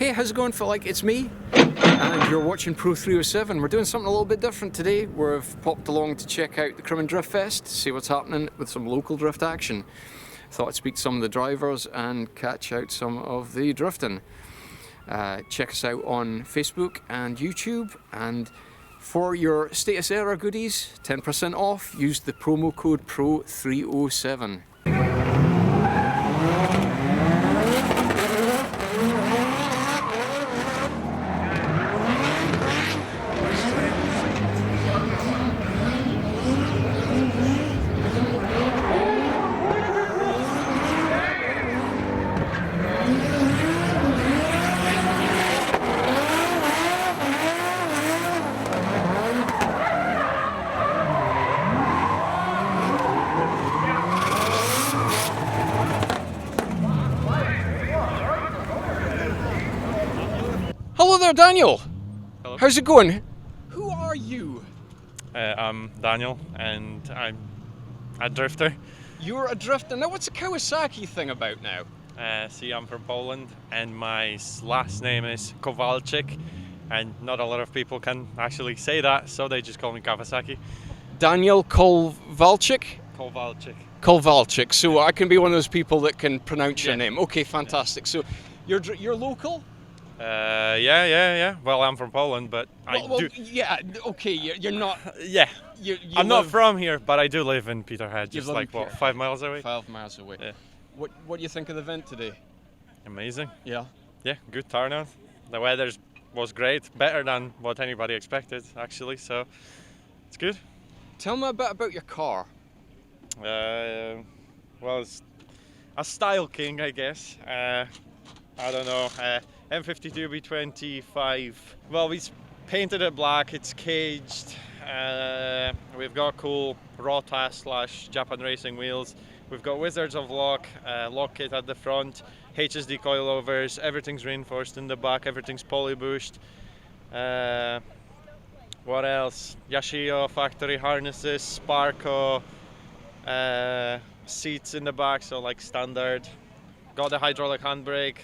Hey, how's it going, Phil? It's me, and you're watching Pro307. We're doing something a little bit different today. We've popped along to check out the Crimond Drift Fest, see what's happening with some local drift action. Thought I'd speak to some of the drivers and catch out some of the drifting. Check us out on Facebook and YouTube, and for your Status Error goodies, 10% off, use the promo code Pro307. Hello there, Daniel. Hello. How's it going? Who are you? I'm Daniel, and I'm a drifter. You're a drifter. Now, what's the Kawasaki thing about now? See, I'm from Poland, and my last name is Kowalczyk, and not a lot of people can actually say that, so they just call me Kawasaki. Daniel Kovalcik? Kowalczyk. Kovalcik. So I can be one of those people that can pronounce your Yeah. name. Okay, fantastic. So you're local? Yeah. Well, I'm from Poland, but Yeah. Okay, you're not. Yeah. You I'm not live from here, but I do live in Peterhead, You just live in like, what, Peterhead. 5 miles away? 5 miles away. Yeah. What do you think of the event today? Amazing. Yeah. Yeah, good turnout. The weather was great, better than what anybody expected, actually, so it's good. Tell me a bit about your car. Well, it's a style king, I guess. I don't know, M52 B25. Well, we painted it black, it's caged. We've got cool Rota / Japan racing wheels. We've got Wizards of Lock, lock kit at the front, HSD coilovers, everything's reinforced in the back, everything's poly bushed. What else? Yashio factory harnesses, Sparco, seats in the back, so like standard. Got the hydraulic handbrake,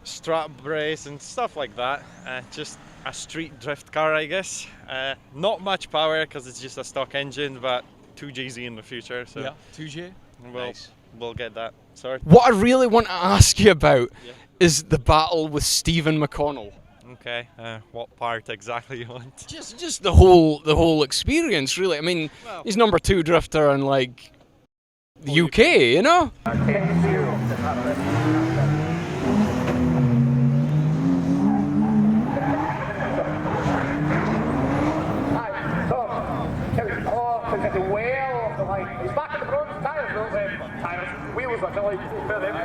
strap brace and stuff like that. Just a street drift car, I guess. Not much power because it's just a stock engine, but 2GZ in the future. So Yeah. 2J. we'll get that sorted. What I really want to ask you about is the battle with Steven McConnell. Okay. What part exactly you want? Just the whole experience, really. I mean, Well- he's number 2 drifter in like the UK, you know? He's back in the front, tires, wheels actually, for them.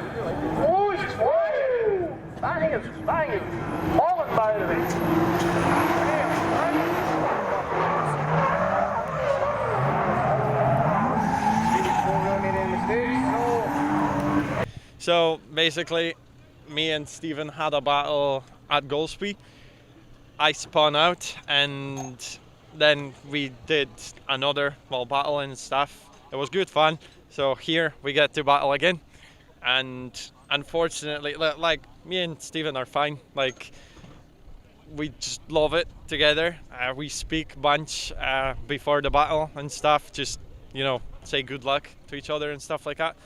Oh, he's woo! Banging, falling by the way. So basically, me and Steven had a battle at Golspie. I spun out, and then we did another battle and stuff. It was good fun. So here we get to battle again, and unfortunately, like me and Steven are fine. Like we just love it together. We speak bunch before the battle and stuff. Just say good luck to each other and stuff like that.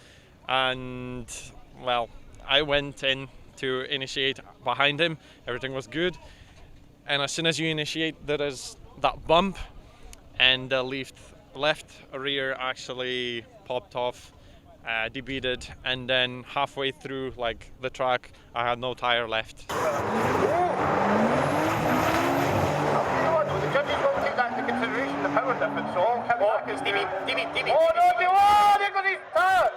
And well, I went in to initiate behind him. Everything was good. And as soon as you initiate, there is that bump, and the left rear actually popped off, debeaded, and then halfway through the track, I had no tire left. The judges won't take that into consideration, the power difference, so all come back is Stevie. Oh no, there goes his tire!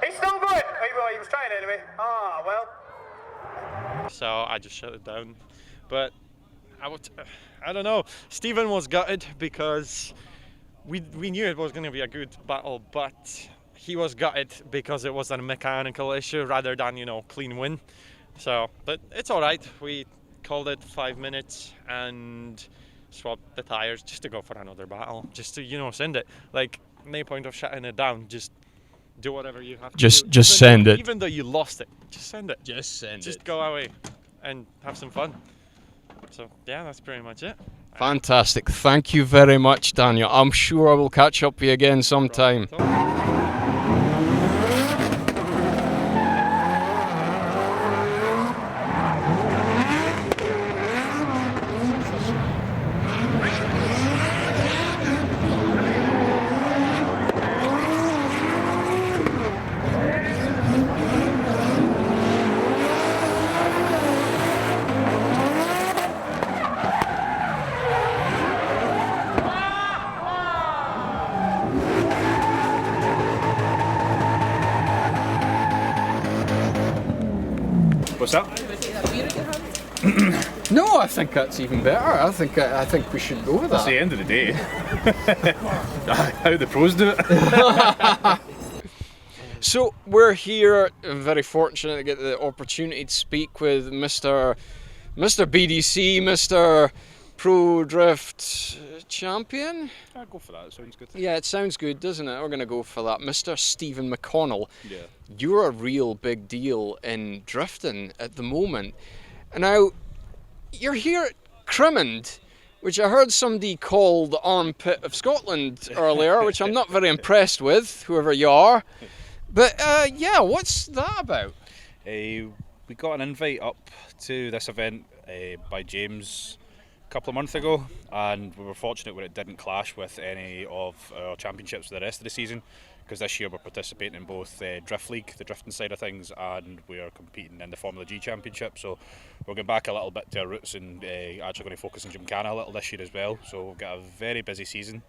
He's still going! Well, he was trying anyway. Ah, well. So I just shut it down. But I don't know. Steven was gutted because we knew it was going to be a good battle, but he was gutted because it was a mechanical issue rather than, clean win. So, but it's all right. We called it 5 minutes and swapped the tires just to go for another battle, just to, send it. Like, no point of shutting it down. Just do whatever you have to Just do. send it. Even though you lost it, just send it. Just Go away and have some fun. So yeah, that's pretty much it. Fantastic. Thank you very much, Daniel. I'm sure I will catch up with you again sometime. What's that? No, I think that's even better. I think we should go with That's that. the end of the day. How the pros do it. So we're here, very fortunate to get the opportunity to speak with Mr. BDC, Mr. Pro Drift champion. I'll go for that, it sounds good. Yeah, it sounds good, doesn't it? We're going to go for that. Mr. Steven McConnell. Yeah. You're a real big deal in drifting at the moment. And now, you're here at Crimond, which I heard somebody call the armpit of Scotland earlier, which I'm not very impressed with, whoever you are. But yeah, what's that about? We got an invite up to this event by James a couple of months ago, and we were fortunate where it didn't clash with any of our championships for the rest of the season, because this year we're participating in both Drift League, the drifting side of things, and we're competing in the Formula G Championship. So we're going back a little bit to our roots and actually going to focus on Gymkhana a little this year as well. So we've got a very busy season,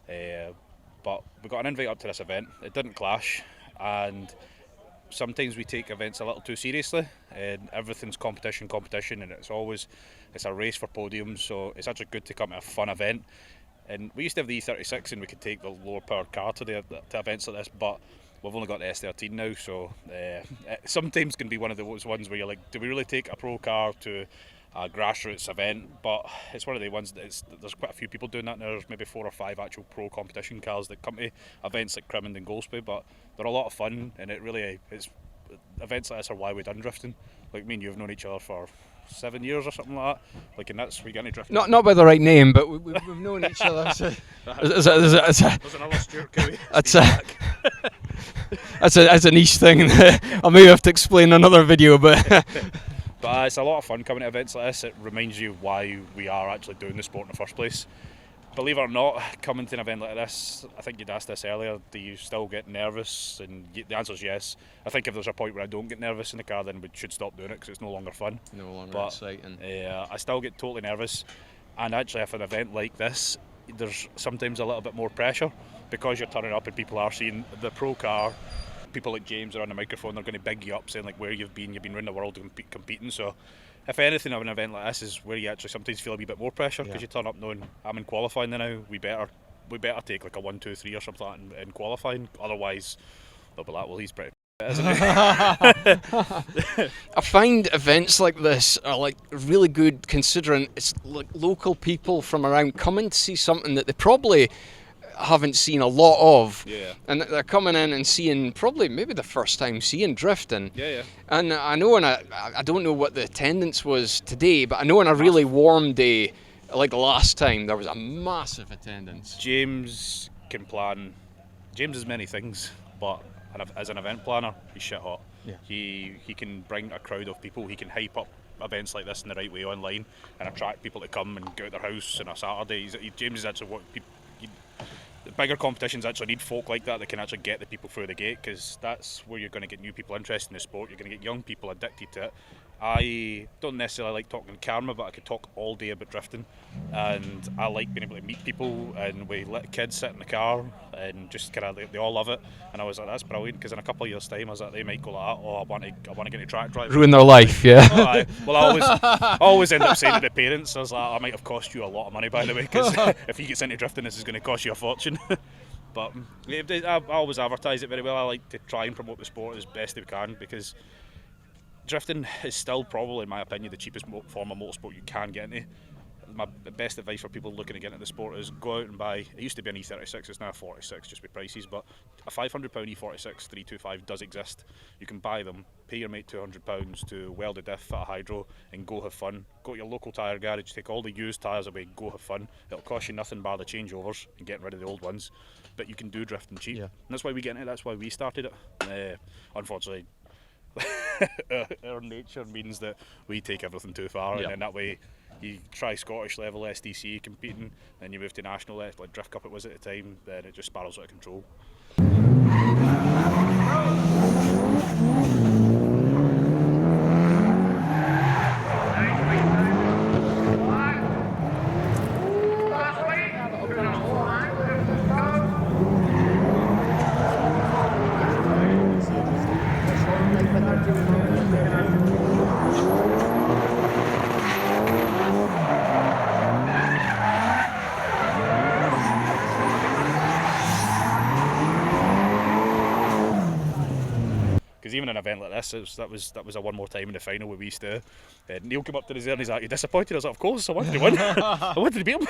but we got an invite up to this event. It didn't clash, and sometimes we take events a little too seriously, and everything's competition, and it's a race for podiums. So it's actually good to come to a fun event. And we used to have the E36 and we could take the lower powered car to events like this, but we've only got the S13 now, so it sometimes can be one of those ones where you're like, do we really take a pro car to a grassroots event? But it's one of the ones that there's quite a few people doing that now. There's maybe 4 or 5 actual pro competition cars that come to events like Crimond and Golspie, but they're a lot of fun, and it's events like this are why we've done drifting. Like me and you have known each other for 7 years or something like that. Like, and that's we get into drifting. Not by the right name, but we've known each other. There's another Stuart Cowie. That's a niche thing. I may have to explain another video, but But it's a lot of fun coming to events like this. It reminds you why we are actually doing the sport in the first place. Believe it or not, coming to an event like this, I think you'd asked this earlier, do you still get nervous? And the answer is yes. I think if there's a point where I don't get nervous in the car, then we should stop doing it because it's no longer fun. No longer exciting. I still get totally nervous. And actually, if an event like this, there's sometimes a little bit more pressure because you're turning up and people are seeing the pro car. People like James are on the microphone, they're going to big you up saying like where you've been around the world competing. So if anything of an event like this is where you actually sometimes feel a wee bit more pressure because you turn up knowing I'm in qualifying now, we better take like a 1, 2, 3 or something like that in qualifying, otherwise they'll be like, well, he's pretty isn't he? I find events like this are like really good, considering it's like local people from around coming to see something that they probably haven't seen a lot of, and they're coming in and seeing probably maybe the first time seeing drifting. And I know, and I don't know what the attendance was today, but I know on a really warm day like last time there was a massive attendance. James can plan. James is many things, but as an event planner, he's shit hot. He can bring a crowd of people. He can hype up events like this in the right way online and attract people to come and go out their house on a Saturday. James is actually what people. The bigger competitions actually need folk like that can actually get the people through the gate, because that's where you're going to get new people interested in the sport. You're going to get young people addicted to it. I don't necessarily like talking on camera, but I could talk all day about drifting, and I like being able to meet people, and we let kids sit in the car and just kind of they all love it. And I was like, that's brilliant, because in a couple of years' time I was like, they might go like, oh, I want to get into track driving. Ruin their life, yeah. Well, I always end up saying to the parents, I was like, I might have cost you a lot of money, by the way, because if he gets into drifting, this is going to cost you a fortune. But I always advertise it very well. I like to try and promote the sport as best we can, because drifting is still probably, in my opinion, the cheapest form of motorsport you can get into. my best advice for people looking to get into the sport is go out and buy. It used to be an E36, it's now a 46, just with prices. But a £500 E46 325 does exist. You can buy them, pay your mate £200 to weld a diff at a hydro, and go have fun. Go to your local tyre garage, take all the used tyres away, go have fun. It'll cost you nothing bar the changeovers and getting rid of the old ones. But you can do drifting cheap. And that's why we get into it. That's why we started it. Unfortunately, our nature means that we take everything too far, and then that way you try Scottish level SDC competing, then you move to national level, like Drift Cup it was at the time, then it just spirals out of control. Because even an event like this, that was a one more time in the final with Wee Stu. Neil came up to the reserve and he's like, "You disappointed?" I was like, "Of course, I wanted to win. I wanted to beat him."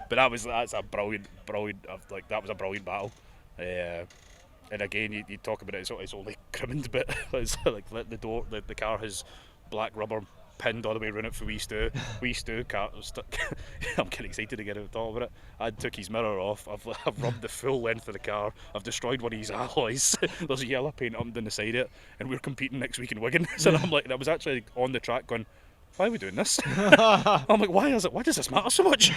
But that's a brilliant, like that was a brilliant battle. And again, you talk about it, it's only Crimond, but it's like the car has black rubber pinned all the way around it for Wee Stu. Wee Stu car I'm getting excited to get out talk about it. I took his mirror off, I've rubbed the full length of the car, I've destroyed one of his alloys. There's yellow paint up down the side of it, and we're competing next week in Wigan. So I'm like, I was actually on the track going, why are we doing this? I'm like, why does this matter so much?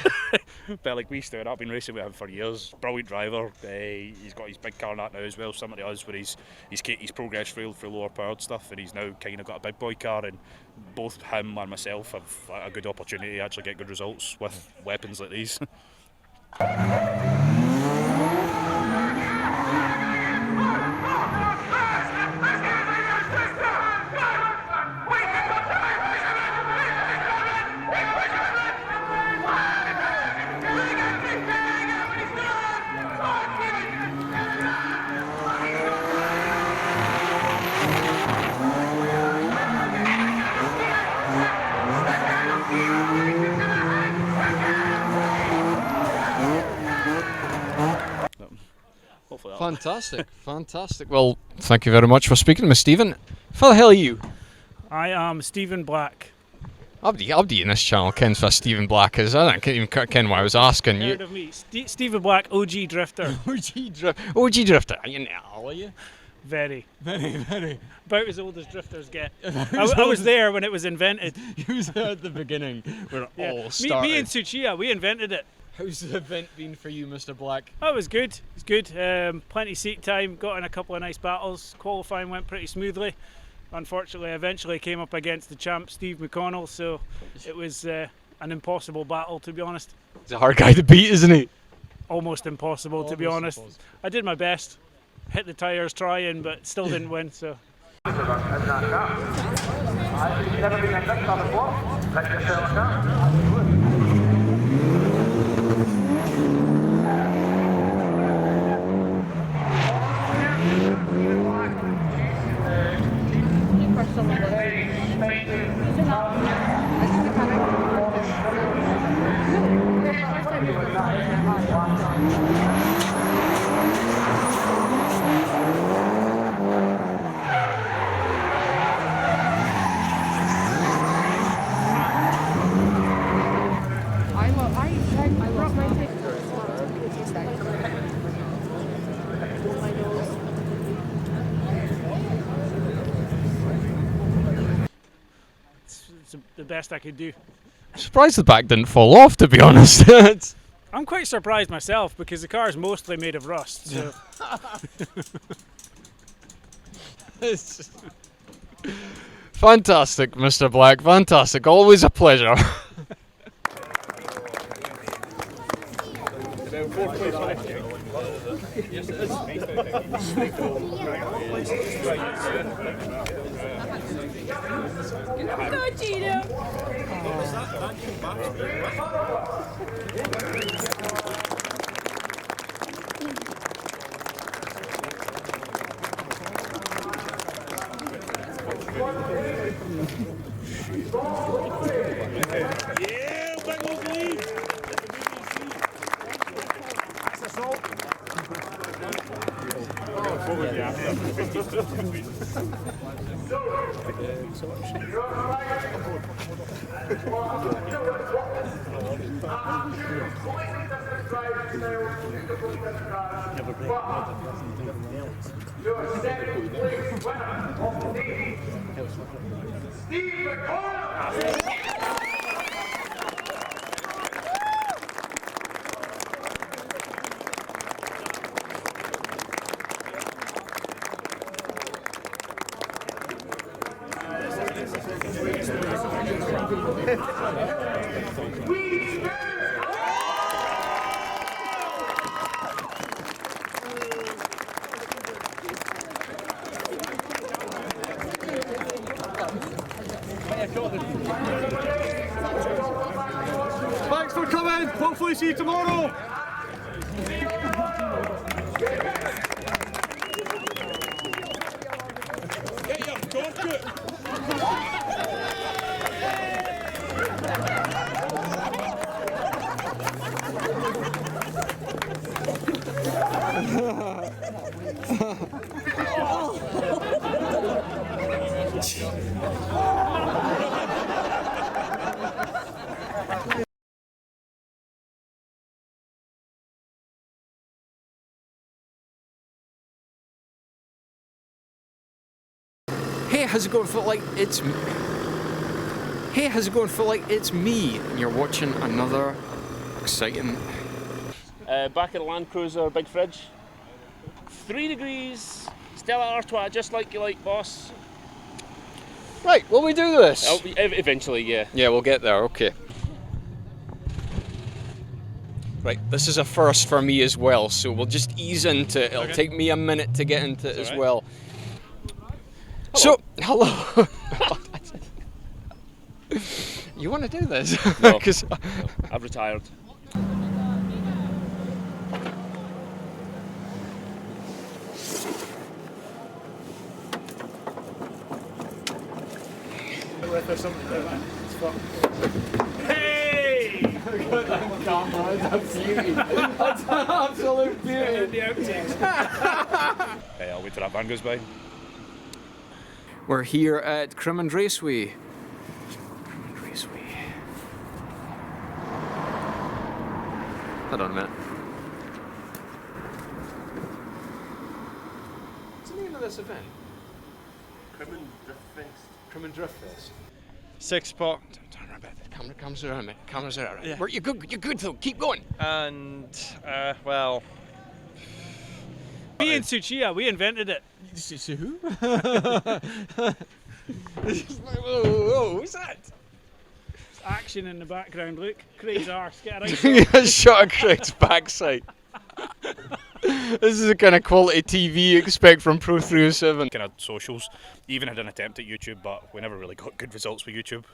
But like Wee Stu, I've been racing with him for years. Brilliant driver. He's got his big car and that now as well, similar to us, where he's progressed through lower powered stuff, and he's now kind of got a big boy car. And both him and myself have a good opportunity to actually get good results with weapons like these. Fantastic. Well, thank you very much for speaking to me, Stephen. Who the hell are you? I am Stephen Black. Abdi in this channel kens what Stephen Black is. I don't even ken why I was asking you. Heard of me? Stephen Black, OG drifter. OG drifter. Are you now? Are you? Very. About as old as drifters get. I was there when it was invented. He was there at the beginning when it all started. Me and Suchiya, we invented it. How's the event been for you, Mr. Black? Oh, it was good. It was good. Plenty seat time. Got in a couple of nice battles. Qualifying went pretty smoothly. Unfortunately, I eventually came up against the champ, Steven McConnell. So it was an impossible battle, to be honest. He's a hard guy to beat, isn't he? Almost impossible, to be honest. I did my best. Hit the tyres trying, but still didn't win. So. You've never been in this car before? Like yourself now? It's the best I could do. Surprised the back didn't fall off, to be honest. I'm quite surprised myself because the car is mostly made of rust. So. Fantastic, Mr. Black. Fantastic. Always a pleasure. Go, Gino. Yeah, Your second place winner of the day, Steven McConnell. Thanks for coming. Hopefully see you tomorrow. Hey, how's it going, Footlight? It's me. Hey, how's it going, Footlight? It's me, and you're watching another exciting. Back in the Land Cruiser, big fridge. 3 degrees, Stella Artois, just like you like, boss. Right, will we do this? Eventually, yeah. Yeah, we'll get there. Okay. Right, this is a first for me as well, so we'll just ease into it. It'll take me a minute to get into it as well. Hello. So, hello. You want to do this? No, 'Cause- no, I've retired. Hey! That's an absolute beauty. The outtakes. Hey, I'll wait till that van goes by. We're here at Crimond Raceway. Crimond Raceway. Hold on a minute. What's the name of this event? Crimond Drift Fest. 6 spot, Turn around a bit. Cameras around me. Cameras around. Yeah. You're good. You're good though. Keep going. and well, Me and Suchiya, we invented it. Who? Whoa, who's that? Action in the background, look. Craig's arse, get a right shot. Shot of Craig's backside. This is the kind of quality TV you expect from Pro307. Kind of socials. Even had an attempt at YouTube, but we never really got good results with YouTube.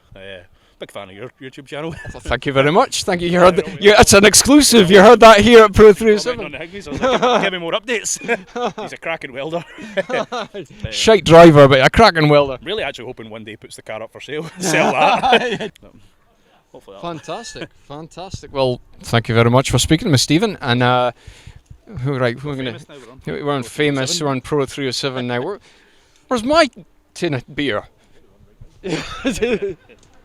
Big fan of your YouTube channel. Well, thank you very much. Thank you. You heard that. It's an exclusive. You heard that here at Pro307. On the Higgies, I was like, give me more updates. He's a cracking welder. Shite driver, but a cracking welder. Really actually hoping one day he puts the car up for sale. Sell that. Hopefully that'll Fantastic, fantastic. Well, thank you very much for speaking to me, Stephen. And who are we gonna? famous now, we're on. We're on famous. We're on Pro307 now. Where's my tin of beer?